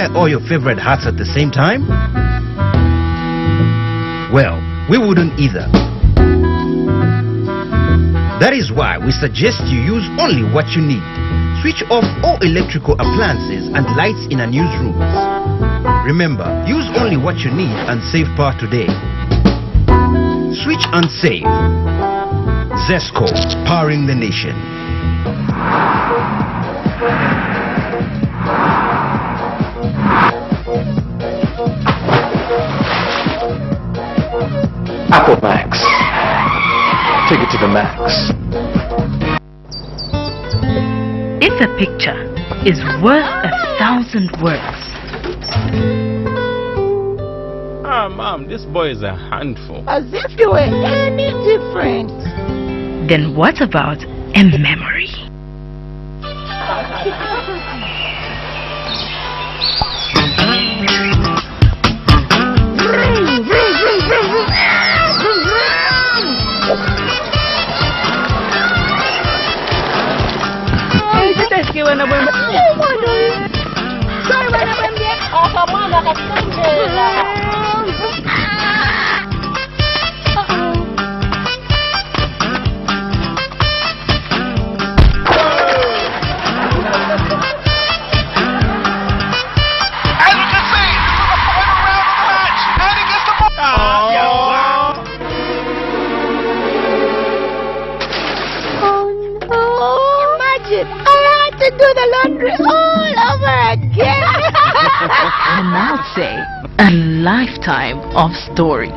wear all your favorite hats at the same time? Well, we wouldn't either. That is why we suggest you use only what you need. Switch off all electrical appliances and lights in unused rooms. Remember, use only what you need and save power today. Switch and save. Zesco, powering the nation. Apple Max. Take it to the max. If a picture is worth 1,000 words. Mom, this boy is a handful. As if you were any different. Then what about a memory? Say a lifetime of stories.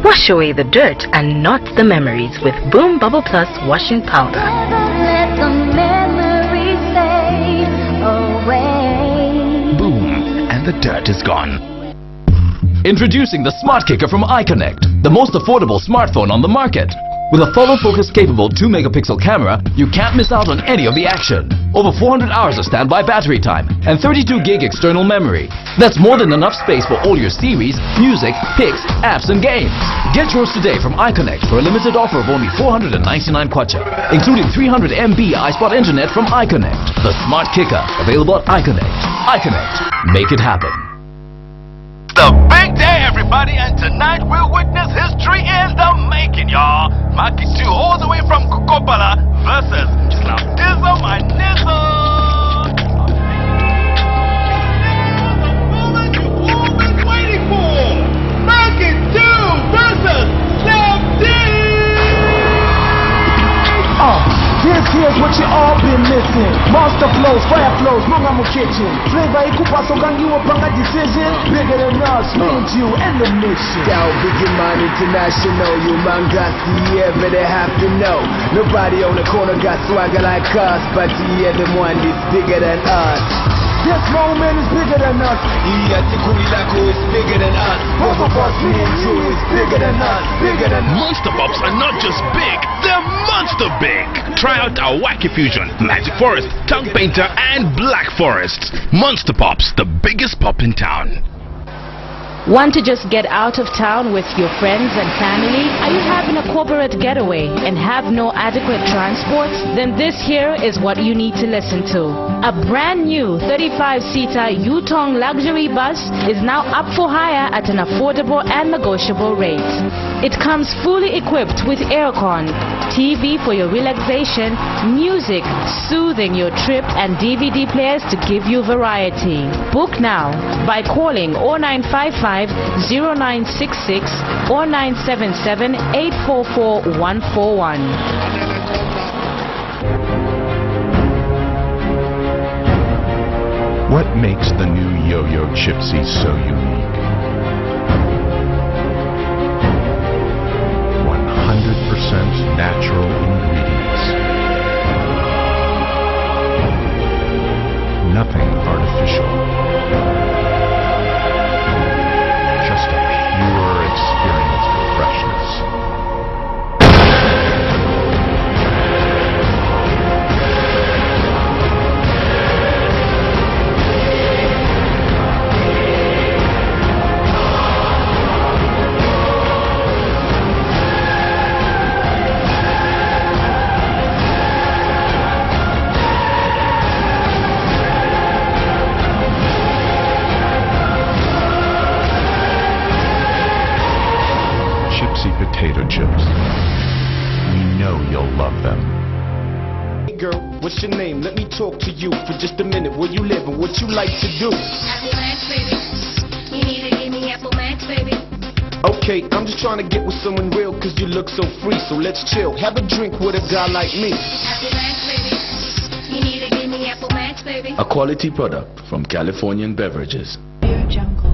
Wash away the dirt and not the memories with Boom Bubble Plus washing powder. Let the memories fade away. Boom, and the dirt is gone. Introducing the Smart Kicker from iConnect, the most affordable smartphone on the market. With a follow focus capable 2-megapixel camera, you can't miss out on any of the action. Over 400 hours of standby battery time and 32 gig external memory. That's more than enough space for all your series, music, pics, apps and games. Get yours today from iConnect for a limited offer of only 499 kwacha, including 300 MB iSpot internet from iConnect. The Smart Kicker, available at iConnect. iConnect, make it happen. The big day, everybody, and tonight we'll witness history in the making, y'all. Maki 2 all the way from Kokopala versus Slapdism and Nizzle. The moment you've all been waiting for. Maki 2 versus Slapdism. Here's what you all been missing. Monster flows, fire flows, Mungamu kitchen. Flavor ikupa sokangiwa panga decision. Bigger than us, means you and the mission. Down Biggie Man International, you man got the ever they have to know. Nobody on the corner got swagger like us, but the other one is bigger than us. This moment is bigger than us. Tikurilaku is bigger than us. Both of us, me and you, is bigger than us. Bigger than us. Monster Pops are not just big, they're monster big. Try out our Wacky Fusion, Magic Forest, Tongue Painter, and Black Forest. Monster Pops, the biggest pop in town. Want to just get out of town with your friends and family? Are you having a corporate getaway and have no adequate transport? Then this here is what you need to listen to. A brand new 35-seater Yutong luxury bus is now up for hire at an affordable and negotiable rate. It comes fully equipped with aircon, TV for your relaxation, music soothing your trip, and DVD players to give you variety. Book now by calling 0955 0966 or 977 844 141. What makes the new Yo-Yo Chipsy so unique? 100% natural ingredients. Nothing artificial. Just a pure experience of freshness. what's your name? Let me talk to you for just a minute. Where you live and what you like to do? Apple Max, baby. You need to give me Apple Max, baby. Okay, I'm just trying to get with someone real, cause you look so free, so let's chill. Have a drink with a guy like me. Apple Max, baby. You need to give me Apple Max, baby. A quality product from Californian Beverages. Jungle.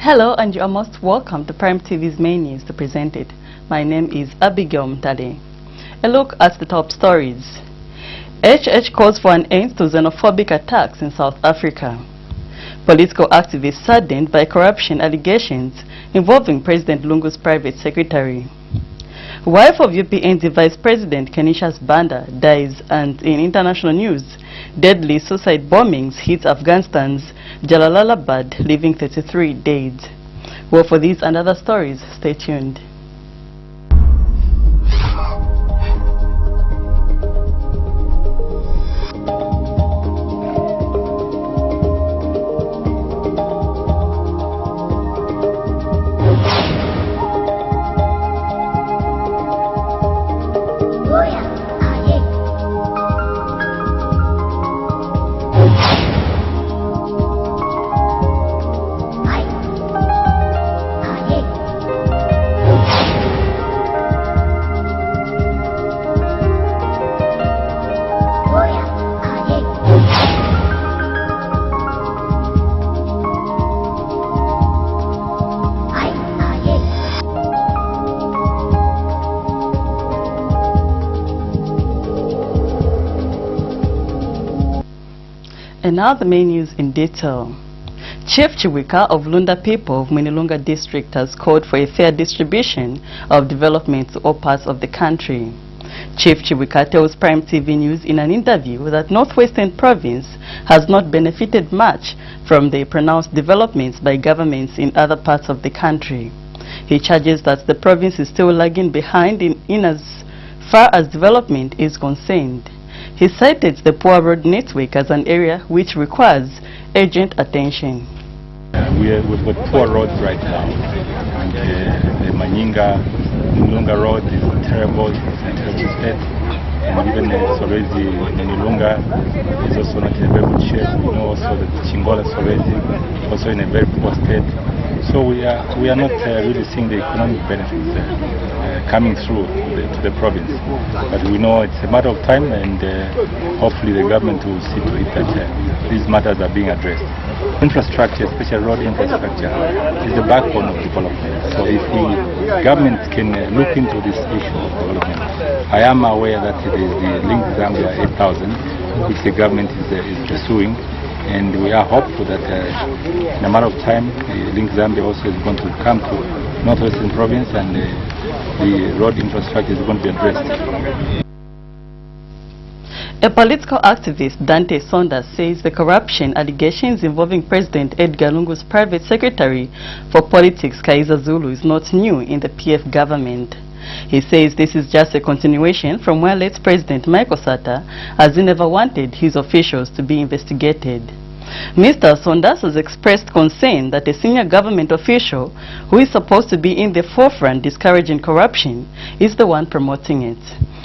Hello, and you are most welcome to Prime TV's main news to present it. My name is Abigail Mtade. A look at the top stories. HH calls for an end to xenophobic attacks in South Africa. Political activists saddened by corruption allegations involving President Lungu's private secretary. Wife of UPND Vice President Kenisha Banda dies, and in international news, deadly suicide bombings hit Afghanistan's Jalalabad, leaving 33 dead. Well, for these and other stories, stay tuned. And now the main news in detail. Chief Chiwika of Lunda people of Mwinilunga district has called for a fair distribution of development to all parts of the country. Chief Chiwika tells Prime TV News in an interview that Northwestern Province has not benefited much from the pronounced developments by governments in other parts of the country. He charges that the province is still lagging behind in as far as development is concerned. He cited the poor road network as an area which requires urgent attention. We've got poor roads right now, and the Manyinga road is terrible, it's in a terrible state, and even Solwezi Mwinilunga is also not in a very good shape. We know also that Chingola Solwezi is also in a very poor state. So we are not really seeing the economic benefits coming through to the province. But we know it's a matter of time, and hopefully the government will see to it that these matters are being addressed. Infrastructure, especially road infrastructure, is the backbone of development. So if the government can look into this issue of development, I am aware that there is the Link Zambia 8000, which the government is pursuing. And we are hopeful that in a matter of time, Link Zambia also is going to come to Northwestern Province, and the road infrastructure is going to be addressed. A political activist, Dante Saunders, says the corruption allegations involving President Edgar Lungu's private secretary for politics, Kaiza Zulu, is not new in the PF government. He says this is just a continuation from where late President Michael Sata has never wanted his officials to be investigated. Mr. Saunders has expressed concern that a senior government official who is supposed to be in the forefront discouraging corruption is the one promoting it.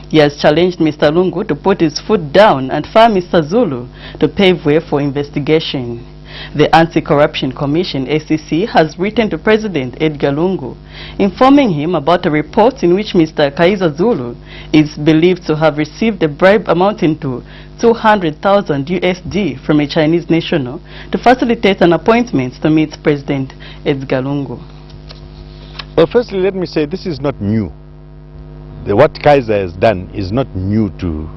He has challenged Mr. Lungu to put his foot down and fire Mr. Zulu to pave way for investigation. The Anti-Corruption Commission, ACC, has written to President Edgar Lungu, informing him about a report in which Mr. Kaiza Zulu is believed to have received a bribe amounting to 200,000 USD from a Chinese national to facilitate an appointment to meet President Edgar Lungu. Well, firstly, let me say this is not new. What Kaiza has done is not new to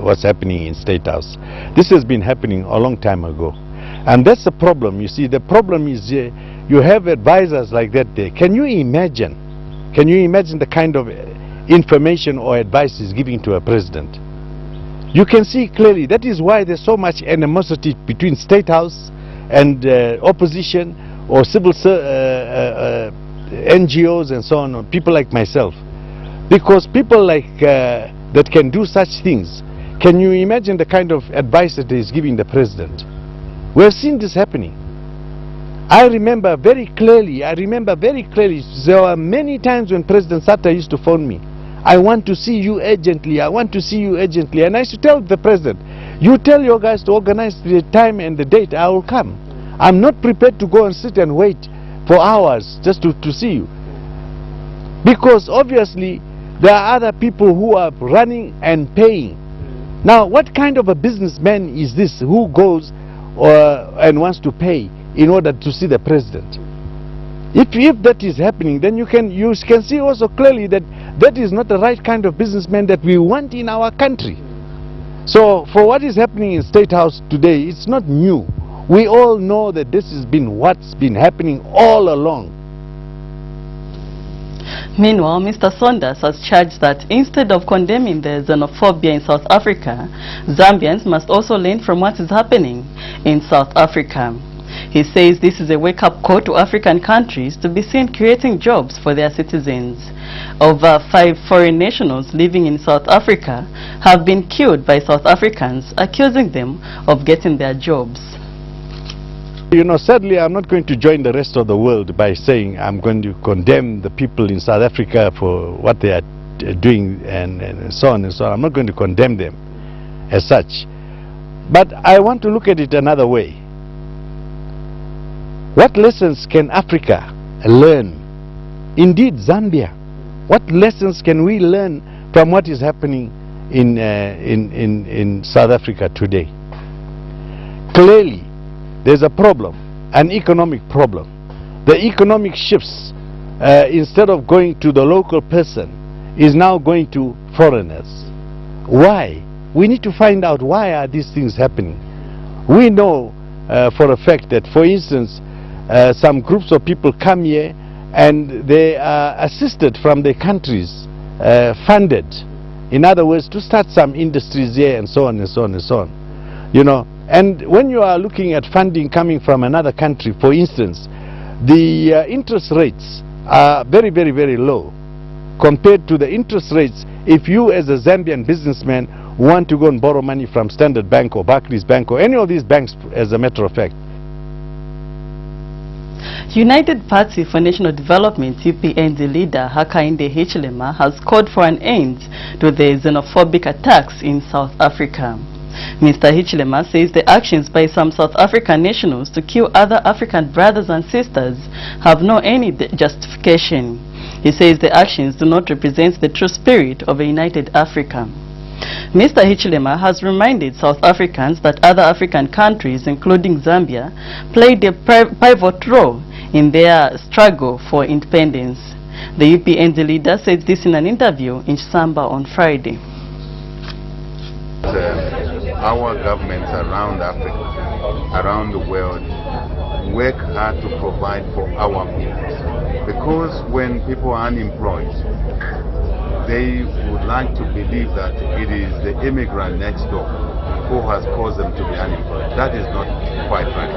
what's happening in State House. This has been happening a long time ago. And that's the problem. You see, the problem is you have advisors like that there. Can you imagine Can you imagine the kind of information or advice he's giving to a president? You can see clearly that is why there's so much animosity between State House and opposition or civil NGOs and so on, or people like myself. Because people like that can do such things, can you imagine the kind of advice that he's giving the president? We have seen this happening. I remember very clearly, there were many times when President Sata used to phone me. I want to see you urgently, I want to see you urgently. And I used to tell the president, you tell your guys to organize the time and the date, I will come. I'm not prepared to go and sit and wait for hours just to see you. Because obviously there are other people who are running and paying. Now what kind of a businessman is this who goes and wants to pay in order to see the president? If that is happening, then you can see also clearly that that is not the right kind of businessman that we want in our country. So for what is happening in State House today, it's not new. We all know that this has been what's been happening all along. Meanwhile, Mr. Saunders has charged that instead of condemning the xenophobia in South Africa, Zambians must also learn from what is happening in South Africa. He says this is a wake-up call to African countries to be seen creating jobs for their citizens. Over 5 foreign nationals living in South Africa have been killed by South Africans, accusing them of getting their jobs. You know, sadly, I'm not going to join the rest of the world by saying I'm going to condemn the people in South Africa for what they are doing and so on and so on. I'm not going to condemn them as such. But I want to look at it another way. What lessons can Africa learn? Indeed, Zambia. What lessons can we learn from what is happening in South Africa today? Clearly, there's a problem, an economic problem. The economic shifts, instead of going to the local person, is now going to foreigners. Why? We need to find out why are these things happening. We know for a fact that, for instance, some groups of people come here and they are assisted from their countries, funded, in other words, to start some industries here and so on and so on and so on. You know, and when you are looking at funding coming from another country, for instance, the interest rates are very, very, very low compared to the interest rates if you as a Zambian businessman want to go and borrow money from Standard Bank or Barclays Bank or any of these banks, as a matter of fact. United Party for National Development UPND leader Hakainde Hichilema has called for an end to the xenophobic attacks in South Africa. Mr. Hichilema says the actions by some South African nationals to kill other African brothers and sisters have no any justification. He says the actions do not represent the true spirit of a united Africa. Mr. Hichilema has reminded South Africans that other African countries, including Zambia, played a pivotal role in their struggle for independence. The UPND leader said this in an interview in Samba on Friday. Our governments around Africa, around the world, work hard to provide for our people. Because when people are unemployed, they would like to believe that it is the immigrant next door who has caused them to be unemployed. That is not quite right.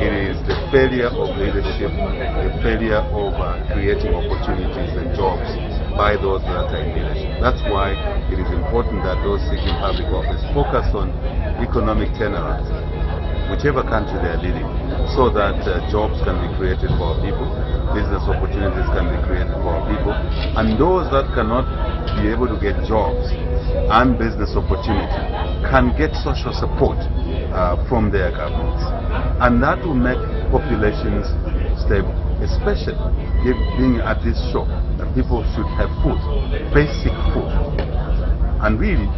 It is the failure of leadership, the failure of creating opportunities and jobs by those that are in leadership. That's why it is important that those seeking public office focus on economic turnaround, whichever country they are leading, so that jobs can be created for our people, business opportunities can be created for our people, and those that cannot be able to get jobs and business opportunity can get social support from their governments. And that will make populations stable, especially if being at this show, that people should have food, basic food. And really,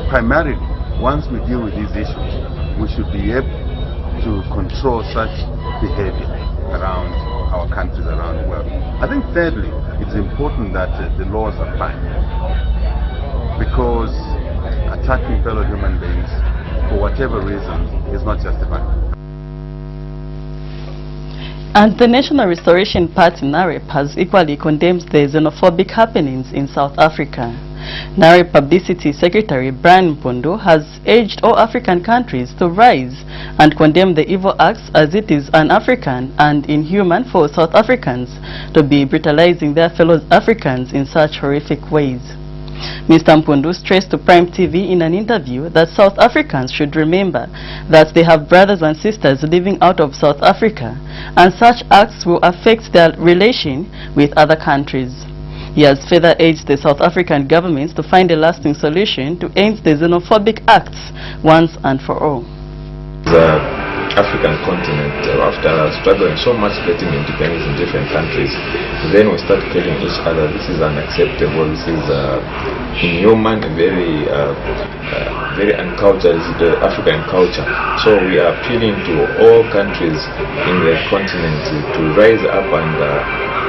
primarily, once we deal with these issues, we should be able to control such behavior around our countries, around the world. I think thirdly, it's important that the laws apply, because attacking fellow human beings for whatever reason is not justified. And the National Restoration Party, NAREP, has equally condemned the xenophobic happenings in South Africa. NAREP Publicity Secretary Brian Mpondo has urged all African countries to rise and condemn the evil acts, as it is un-African and inhuman for South Africans to be brutalizing their fellow Africans in such horrific ways. Mr. Mpondo stressed to Prime TV in an interview that South Africans should remember that they have brothers and sisters living out of South Africa, and such acts will affect their relation with other countries. He has further urged the South African government to find a lasting solution to end the xenophobic acts once and for all. The African continent, after struggling so much getting independence in different countries, then we start killing each other. This is unacceptable. This is inhuman, very uncultured. This is the African culture. So we are appealing to all countries in the continent to rise up and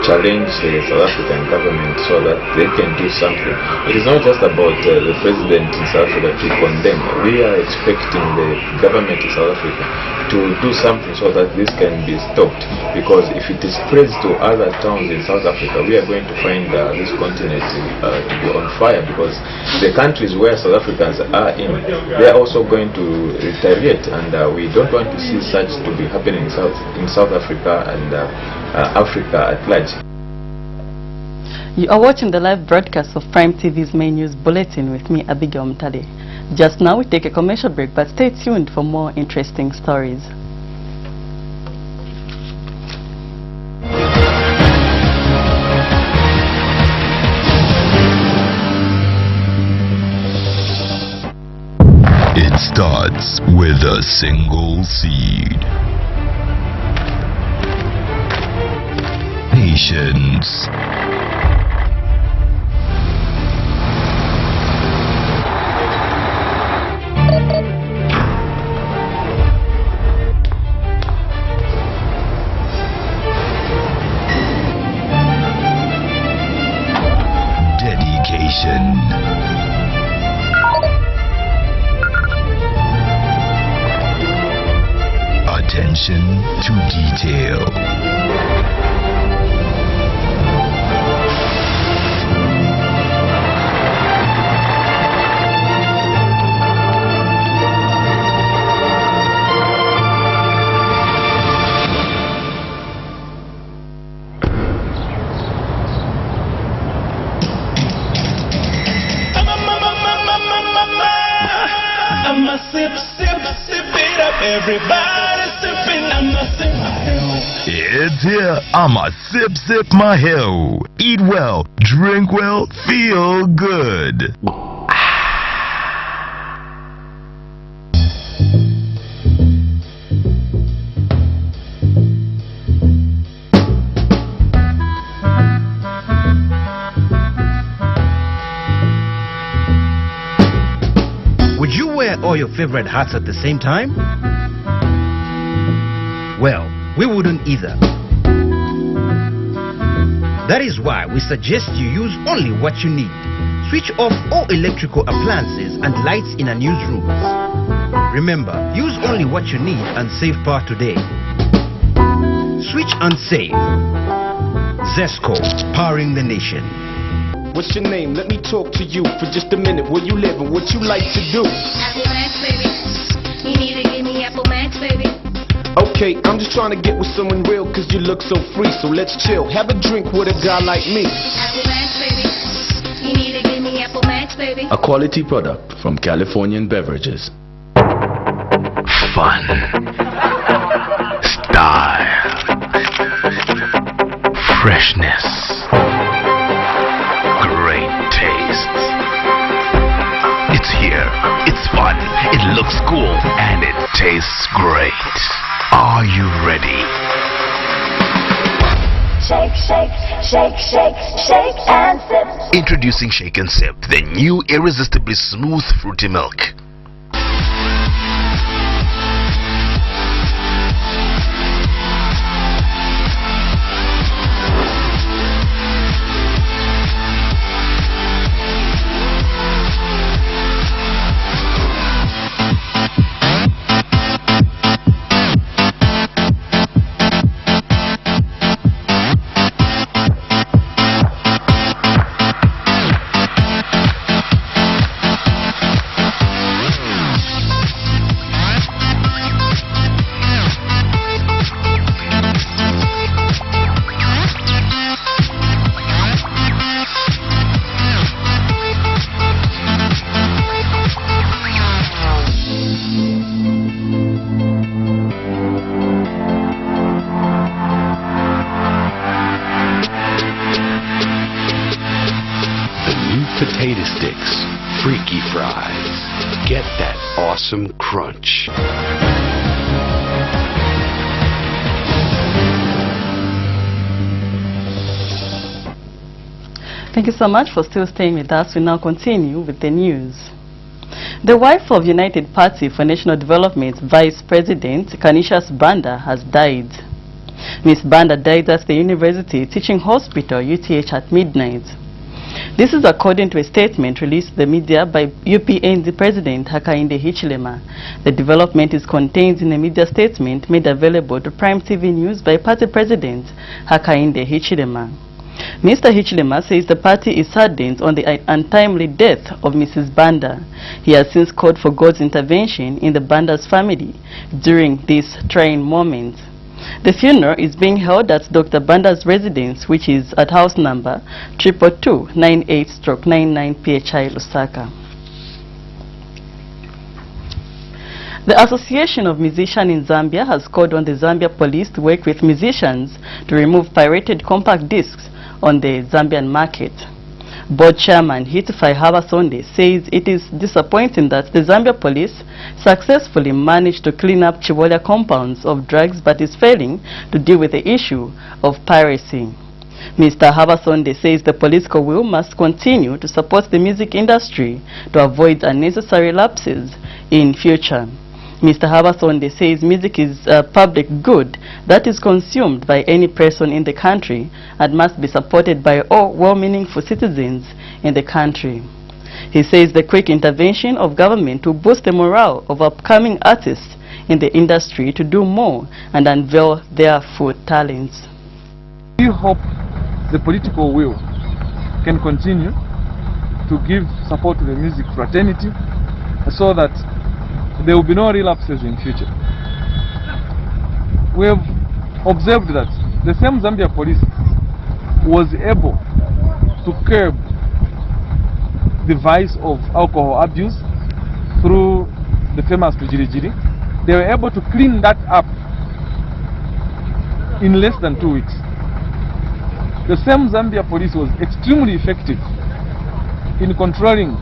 challenge the South African government so that they can do something. It is not just about the president in South Africa to condemn. We are expecting the government in South Africa to do something so that this can be stopped, because if it is spreads to other towns in South Africa, we are going to find this continent to be on fire, because the countries where South Africans are in, they are also going to retaliate, and we don't want to see such to be happening in South Africa and Africa at large. You are watching the live broadcast of Prime TV's main news bulletin with me, Abigail Mtade. Just now we take a commercial break, but stay tuned for more interesting stories. It starts with a single seed. Patience. Dedication. Attention to detail. I'ma sip it up. Everybody sipping, I'ma sip my hill. It's here. I'ma sip my hill. Eat well, drink well, feel good. Would you wear all your favorite hats at the same time? Well, we wouldn't either. That is why we suggest you use only what you need. Switch off all electrical appliances and lights in unused rooms. Remember, use only what you need and save power today. Switch and save. Zesco, powering the nation. What's your name? Let me talk to you for just a minute. Where you live and what you like to do? Apple Max, baby. You need to give me Apple Max, baby. Okay, I'm just trying to get with someone real, cause you look so free, so let's chill. Have a drink with a guy like me. Apple Max, baby. You need to give me Apple Max, baby. A quality product from Californian Beverages. Fun. Style. Freshness. Great taste. It's here. It's fun. It looks cool. And it tastes great. Are you ready? Shake, shake, shake, shake, shake and sip. Introducing Shake and Sip, the new irresistibly smooth fruity milk. potato sticks, freaky fries. Get that awesome crunch. Thank you so much for still staying with us. We now continue with the news. The wife of United Party for National Development Vice President Canisius Banda has died. Ms. Banda died at the University Teaching Hospital, UTH, at midnight. This is according to a statement released to the media by UPND President Hakainde Hichilema. The development is contained in a media statement made available to Prime TV News by Party President Hakainde Hichilema. Mr. Hichilema says the party is saddened on the untimely death of Mrs. Banda. He has since called for God's intervention in the Banda's family during this trying moment. The funeral is being held at Dr. Banda's residence, which is at house number 22298/99 PHI Lusaka. The Association of Musicians in Zambia has called on the Zambia police to work with musicians to remove pirated compact discs on the Zambian market. Board Chairman Hitufai Habasonde says it is disappointing that the Zambia police successfully managed to clean up Chibolia compounds of drugs but is failing to deal with the issue of piracy. Mr. Habasonde says the political will must continue to support the music industry to avoid unnecessary lapses in future. Mr. Habasonde says music is a public good that is consumed by any person in the country and must be supported by all well-meaning citizens in the country. He says the quick intervention of government will boost the morale of upcoming artists in the industry to do more and unveil their full talents. We hope the political will can continue to give support to the music fraternity so that there will be no relapses in future. We have observed that the same Zambia police was able to curb the vice of alcohol abuse through the famous Tujirijiri. They were able to clean that up in less than 2 weeks. The same Zambia police was extremely effective in controlling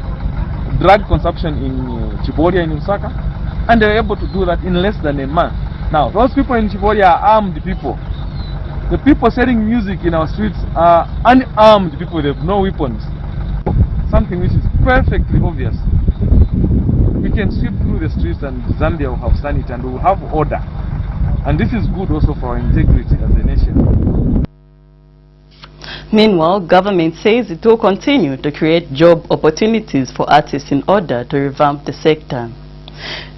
drug consumption in Chibolia in Lusaka, and they were able to do that in less than a month. Now, those people in Chibolia are armed people. The people selling music in our streets are unarmed people, they have no weapons. Something which is perfectly obvious. We can sweep through the streets and Zambia will have sanity and we will have order. And this is good also for our integrity as a nation. Meanwhile, government says it will continue to create job opportunities for artists in order to revamp the sector.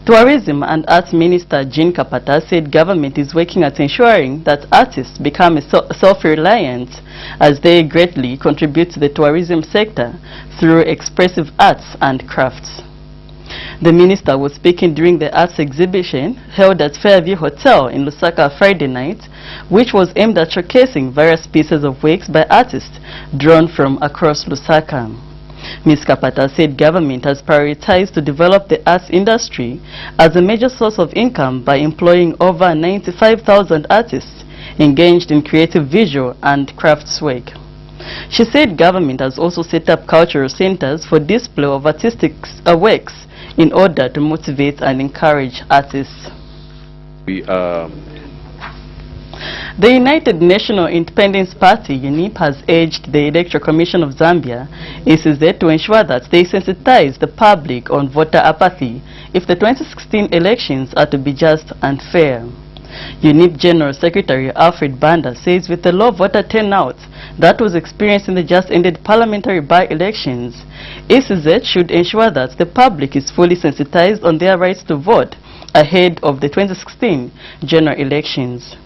Tourism and Arts Minister Jean Kapata said government is working at ensuring that artists become self-reliant as they greatly contribute to the tourism sector through expressive arts and crafts. The minister was speaking during the arts exhibition held at Fairview Hotel in Lusaka Friday night, which was aimed at showcasing various pieces of works by artists drawn from across Lusaka. Ms. Kapata said government has prioritized to develop the arts industry as a major source of income by employing over 95,000 artists engaged in creative visual and crafts work. She said government has also set up cultural centers for display of artistic works in order to motivate and encourage artists. The United National Independence Party, UNIP, has urged the Electoral Commission of Zambia, ECZ, to ensure that they sensitize the public on voter apathy if the 2016 elections are to be just and fair. UNIP General Secretary Alfred Banda says with the low voter turnout that was experienced in the just-ended parliamentary by-elections, ECZ should ensure that the public is fully sensitized on their rights to vote ahead of the 2016 general elections.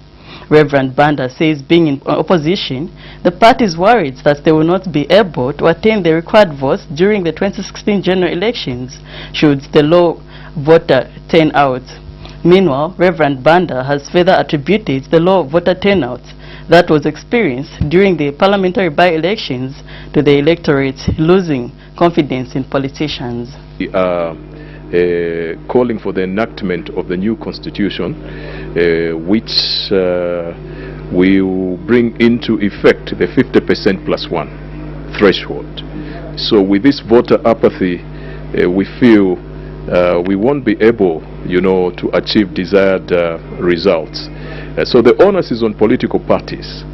Reverend Banda says being in opposition, the party is worried that they will not be able to attain the required votes during the 2016 general elections should the low voter turnout. Meanwhile, Reverend Banda has further attributed the low voter turnout that was experienced during the parliamentary by-elections to the electorate losing confidence in politicians. We are calling for the enactment of the new constitution, which will bring into effect the 50% plus one threshold. So with this voter apathy, we feel we won't be able, to achieve desired results. So the onus is on political parties.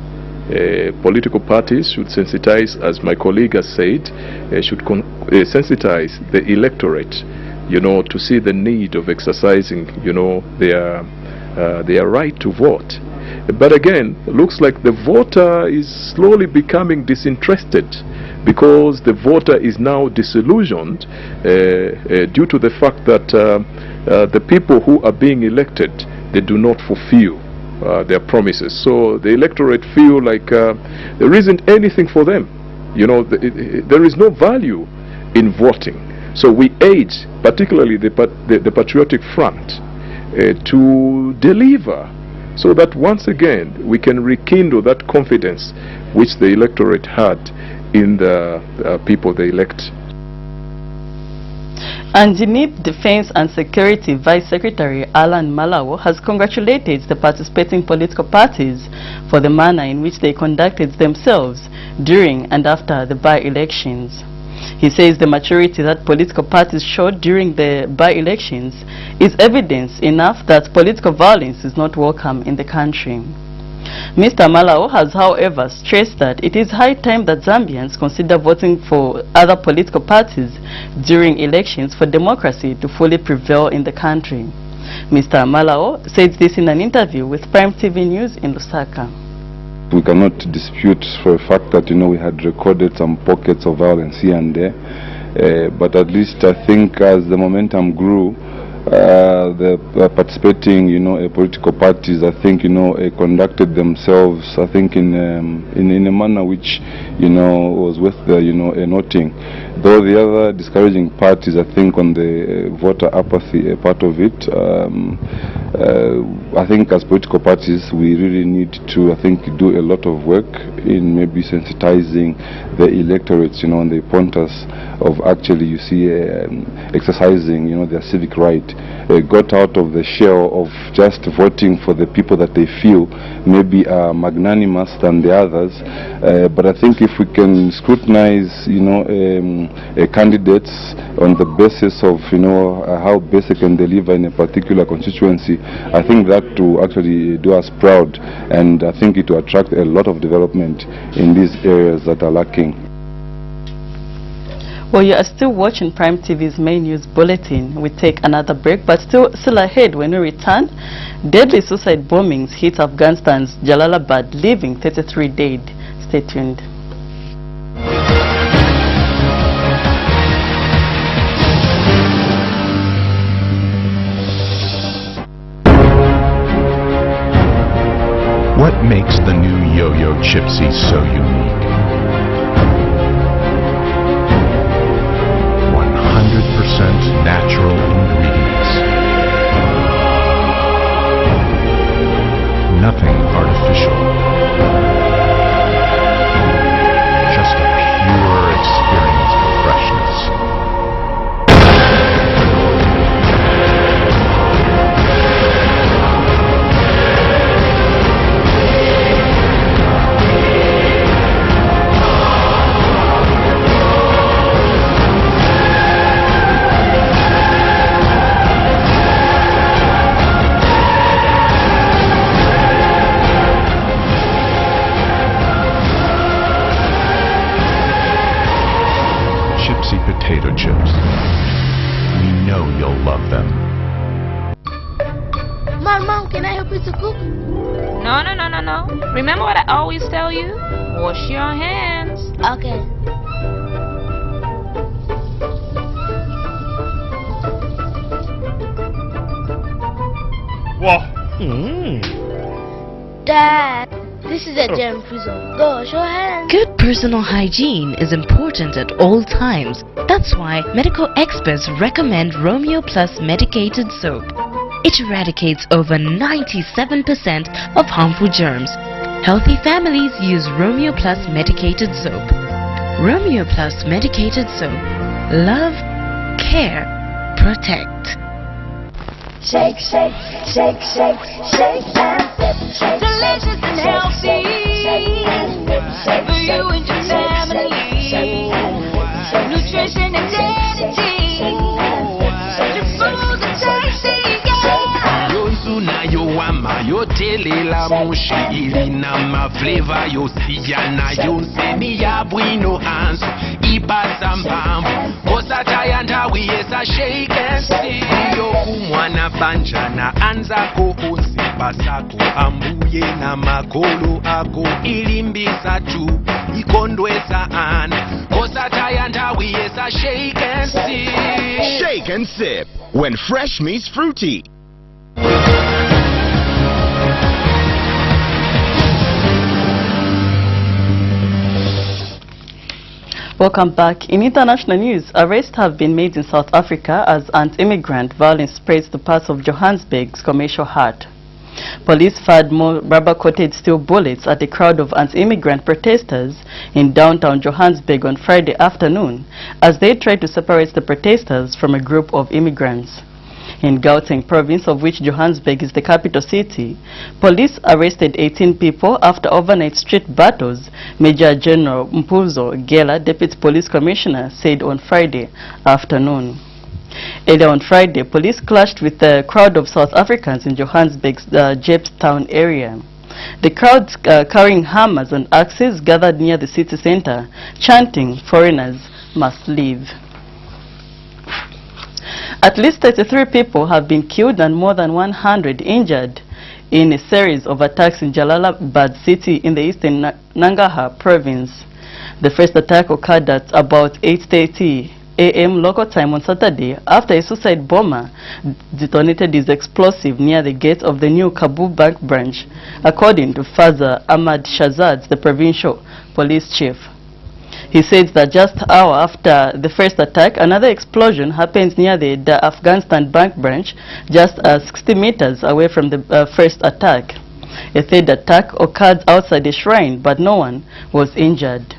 Political parties should sensitize, as my colleague has said, should sensitize the electorate, to see the need of exercising, their right to vote. But again, looks like the voter is slowly becoming disinterested, because the voter is now disillusioned due to the fact that the people who are being elected, they do not fulfill their promises. So the electorate feel like there isn't anything for them. There is no value in voting. So we urge, particularly the Patriotic Front, to deliver, so that once again we can rekindle that confidence which the electorate had in the people they elect. And the NIP Defense and Security Vice Secretary Alan Malawo has congratulated the participating political parties for the manner in which they conducted themselves during and after the by-elections. He says the maturity that political parties showed during the by-elections is evidence enough that political violence is not welcome in the country. Mr. Malawo has, however, stressed that it is high time that Zambians consider voting for other political parties during elections for democracy to fully prevail in the country. Mr. Malawo said this in an interview with Prime TV News in Lusaka. We cannot dispute for a fact that, we had recorded some pockets of violence here and there, but at least I think as the momentum grew, the participating, political parties, I think, conducted themselves, I think, in a manner which, was worth the, a noting. Though the other discouraging part is, I think, on the voter apathy part of it. I think as political parties, we really need to, I think, do a lot of work in maybe sensitizing the electorates, on the importance of actually, exercising, their civic right. Got out of the shell of just voting for the people that they feel maybe are magnanimous than the others. But I think if we can scrutinize, candidates on the basis of, how best they can deliver in a particular constituency, I think that will actually do us proud, and I think it will attract a lot of development in these areas that are lacking. Well, you are still watching Prime TV's main news bulletin. We take another break, but still ahead when we return. Deadly suicide bombings hit Afghanistan's Jalalabad, leaving 33 dead. Stay tuned. What makes the new Yo-Yo Chipsy so unique? 100% natural ingredients. Nothing artificial. Just a pure experience of freshness. Potato chips. We know you'll love them. Mom, can I help you to cook? No. Remember what I always tell you? Wash your hands. Okay. Whoa. Dad, this is a germ-free zone. Go wash your hands. Good personal hygiene is important at all times. That's why medical experts recommend Romeo Plus medicated soap. It eradicates over 97% of harmful germs. Healthy families use Romeo Plus medicated soap. Romeo Plus medicated soap. Love, care, protect. Shake, shake, shake, shake, shake and sip. Shake, delicious and healthy shake and sip. for you and your family. nutrition and dignity. Such a food and tasty, yeah. Yonzuna yowama yotelela mushi ilina mafleva yosiyana yonseni yabwino anso ipasa mpamvu kosataya ndawi yesa shake and see yokumwana banjana anzako osipasako ambuye na makolo ako ilimbisa tu ikondwesa ana kosataya ndawi yesa shake and see. Shake and sip when fresh meets fruity. Welcome back. In international news, arrests have been made in South Africa as anti-immigrant violence spreads to parts of Johannesburg's commercial heart. Police fired more rubber-coated steel bullets at a crowd of anti-immigrant protesters in downtown Johannesburg on Friday afternoon as they tried to separate the protesters from a group of immigrants. In Gauteng province, of which Johannesburg is the capital city, police arrested 18 people after overnight street battles, Major General Mpuzo Gela, Deputy Police Commissioner, said on Friday afternoon. Earlier on Friday, police clashed with a crowd of South Africans in Johannesburg's Jepstown area. The crowd carrying hammers and axes gathered near the city center, chanting, "Foreigners must leave." At least 33 people have been killed and more than 100 injured in a series of attacks in Jalalabad city in the eastern Nangarhar province. The first attack occurred at about 8:30 a.m. local time on Saturday after a suicide bomber detonated his explosive near the gate of the new Kabul Bank branch, according to Faza Ahmad Shahzad, the provincial police chief. He said that just an hour after the first attack, another explosion happened near the Afghanistan Bank branch, just 60 meters away from the first attack. A third attack occurred outside a shrine, but no one was injured.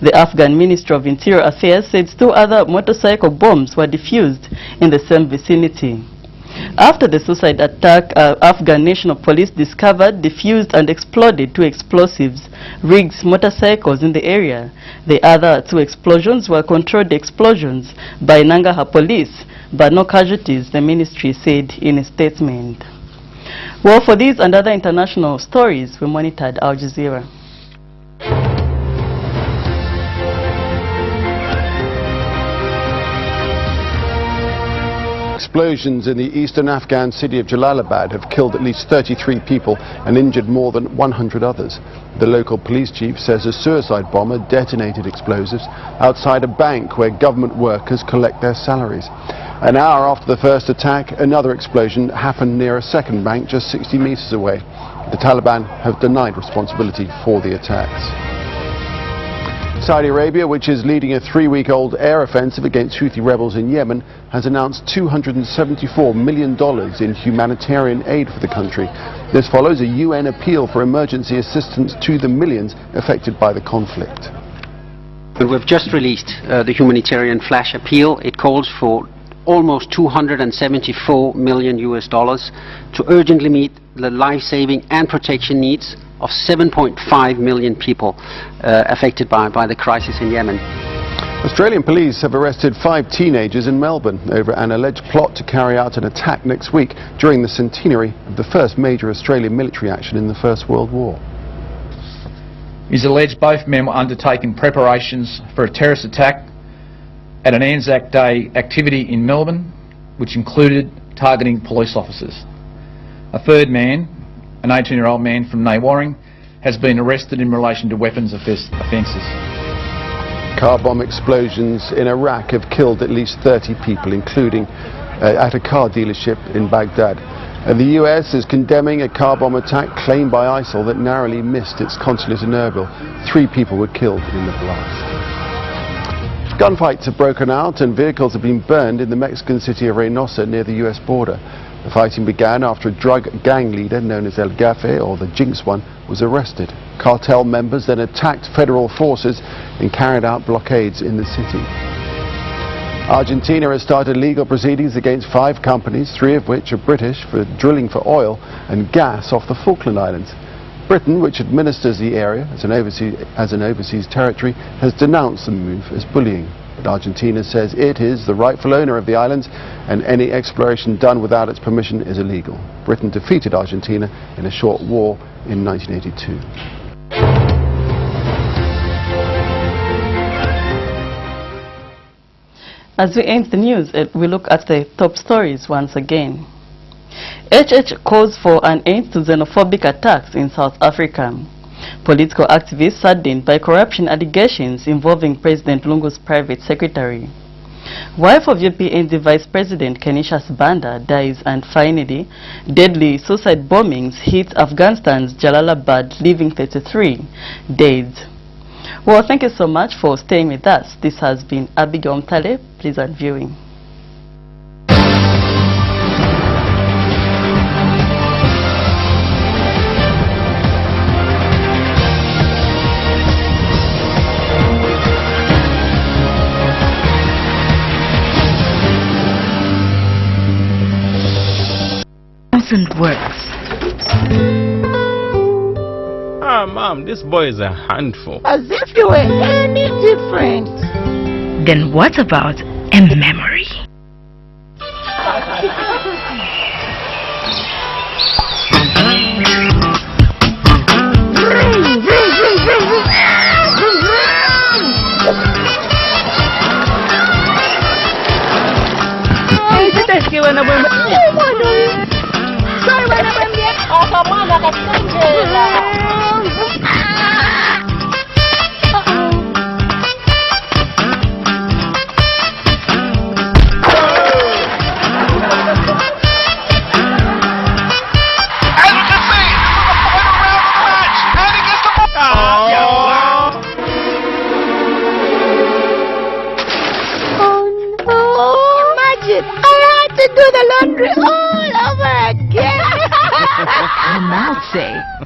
The Afghan Ministry of Interior Affairs said 2 other motorcycle bombs were defused in the same vicinity. After the suicide attack, Afghan National Police discovered, defused and exploded 2 explosives, rigged motorcycles in the area. The other 2 explosions were controlled explosions by Nangarhar Police, but no casualties, the ministry said in a statement. Well, for these and other international stories, we monitored Al Jazeera. Explosions in the eastern Afghan city of Jalalabad have killed at least 33 people and injured more than 100 others. The local police chief says a suicide bomber detonated explosives outside a bank where government workers collect their salaries. An hour after the first attack, another explosion happened near a second bank just 60 meters away. The Taliban have denied responsibility for the attacks. Saudi Arabia, which is leading a 3-week-old air offensive against Houthi rebels in Yemen, has announced $274 million in humanitarian aid for the country. This follows a UN appeal for emergency assistance to the millions affected by the conflict. We've just released the humanitarian flash appeal. It calls for almost $274 million to urgently meet the life-saving and protection needs of 7.5 million people affected by the crisis in Yemen. Australian police have arrested 5 teenagers in Melbourne over an alleged plot to carry out an attack next week during the centenary of the first major Australian military action in the First World War. It is alleged both men were undertaking preparations for a terrorist attack at an Anzac Day activity in Melbourne, which included targeting police officers. A third man, an 18-year-old man from Nawaring, has been arrested in relation to weapons offences. Car bomb explosions in Iraq have killed at least 30 people, including at a car dealership in Baghdad. The US is condemning a car bomb attack claimed by ISIL that narrowly missed its consulate in Erbil. 3 people were killed in the blast. Gunfights have broken out and vehicles have been burned in the Mexican city of Reynosa near the US border. The fighting began after a drug gang leader known as El Gafe, or the Jinx One, was arrested. Cartel members then attacked federal forces and carried out blockades in the city. Argentina has started legal proceedings against 5 companies, 3 of which are British, for drilling for oil and gas off the Falkland Islands. Britain, which administers the area as an overseas territory, has denounced the move as bullying. But Argentina says it is the rightful owner of the islands, and any exploration done without its permission is illegal. Britain defeated Argentina in a short war in 1982. As we end the news, we look at the top stories once again. HH calls for an end to xenophobic attacks in South Africa. Political activists saddened by corruption allegations involving President Lungu's private secretary. Wife of UPND Vice President Kenisha Sibanda dies, and finally, deadly suicide bombings hit Afghanistan's Jalalabad, leaving 33 dead. Well, thank you so much for staying with us. This has been Abigail Mtale. Pleasant viewing. Works. Ah, Mom, this boy is a handful. As if you were any different. Then what about a memory?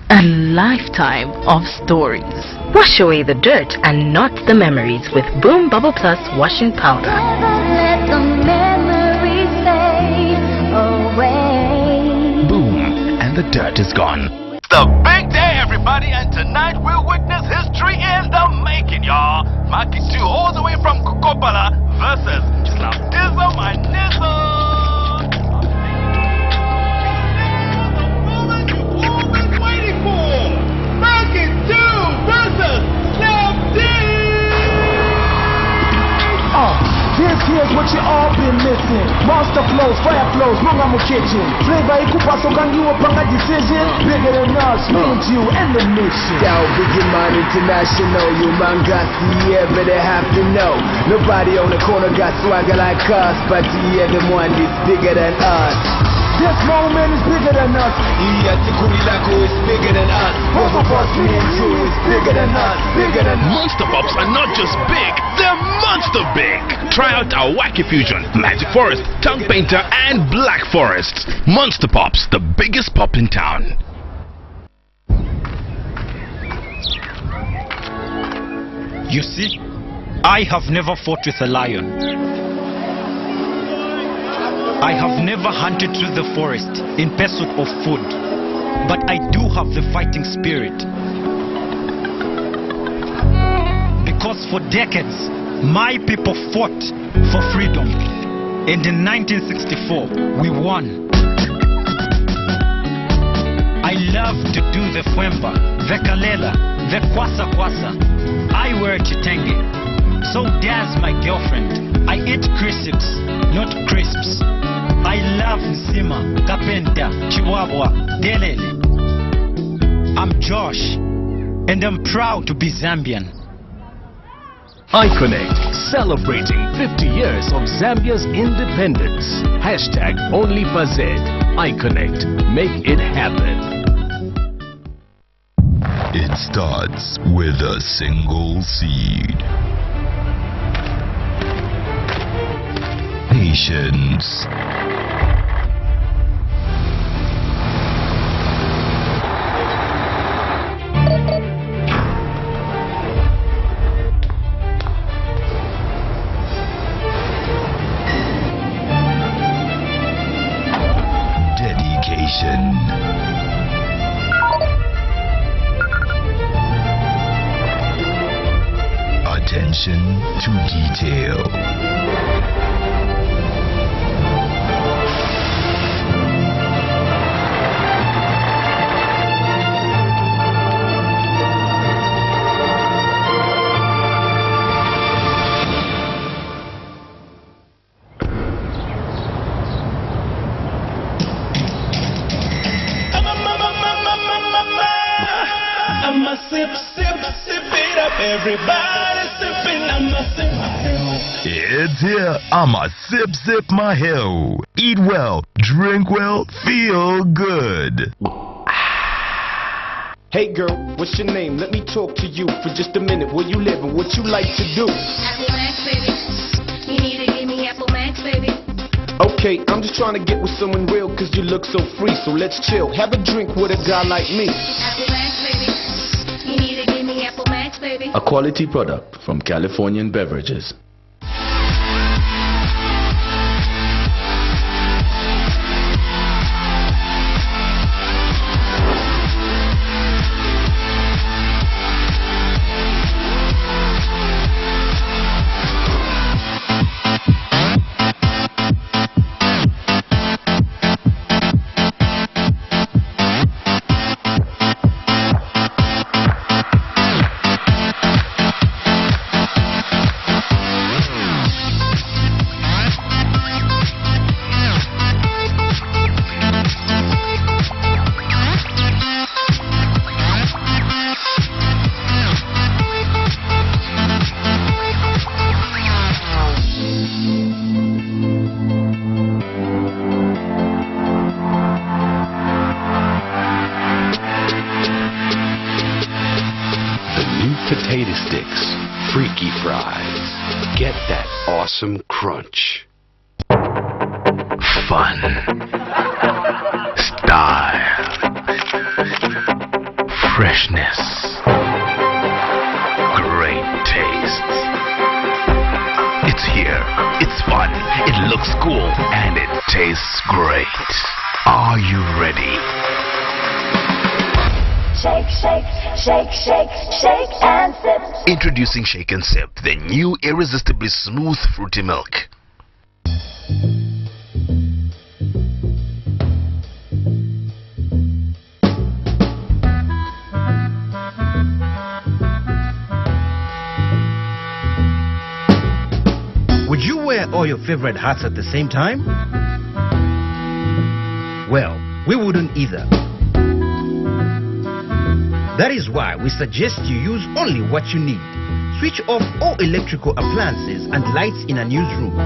A lifetime of stories. Wash away the dirt and not the memories with Boom Bubble Plus washing powder. Let the memories fade away. Boom, and the dirt is gone. It's the big day, everybody, and tonight we'll witness history in the making, y'all. Marky 2 all the way from Kokopala versus Slapdizzle my nizzle. Here's what you all been missing. Monster flows, fire flows, Mungamu kitchen. Flavor ikupa so can you upanga decision. Bigger than us, me and you and the mission. Down Biggie Man International, you man got the ever they have to know. Nobody on the corner got swagger like us, but the other one is bigger than us. This moment is bigger than us. Tikurilaku is bigger than us. Both of us, me and you, is bigger than us. Bigger than us. Monster Pops are not just big, they're monster big. Try out our Wacky Fusion, Magic Forest, Tongue Painter, and Black Forest. Monster Pops, the biggest pop in town. You see, I have never fought with a lion. I have never hunted through the forest in pursuit of food, but I do have the fighting spirit. Because for decades, my people fought for freedom, and in 1964, we won. I love to do the Fwemba, the Kalela, the Kwasa Kwasa. I wear Chitenge, so does my girlfriend. I eat crisps, not crisps. I love Nsima, Kapenta, Chihuahua, Delele. I'm Josh, and I'm proud to be Zambian. iConnect, celebrating 50 years of Zambia's independence. Hashtag #OnlyFazed. iConnect, make it happen. It starts with a single seed. Patience. Dedication. Attention. attention to detail. I'ma sip it up. Everybody sipping. I'ma sip my hell. It's here. I'ma sip my hell. Eat well, drink well, feel good. Hey girl, what's your name? Let me talk to you for just a minute. Where you live and what you like to do? Apple Max, baby. You need to give me Apple Max, baby. Okay, I'm just trying to get with someone real cause you look so free. So let's chill, have a drink with a guy like me. Apple Max, baby. You need to give me Apple Max, baby. A quality product from Californian Beverages. Potato sticks, freaky fries. Get that awesome crunch. Fun. Style. Freshness. Great taste. It's here. It's fun. It looks cool. And it tastes great. Are you ready? Shake, shake, shake, shake, shake and sip. Introducing Shake and Sip, the new irresistibly smooth fruity milk. Would you wear all your favorite hats at the same time? Well, we wouldn't either. That is why we suggest you use only what you need. Switch off all electrical appliances and lights in unused rooms.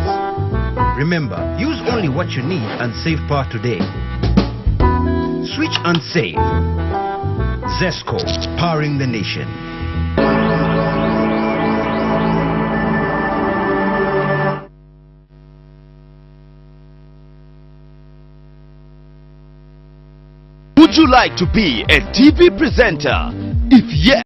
Remember, use only what you need and save power today. Switch and save. Zesco, powering the nation. Would you like to be a TV presenter? If yes,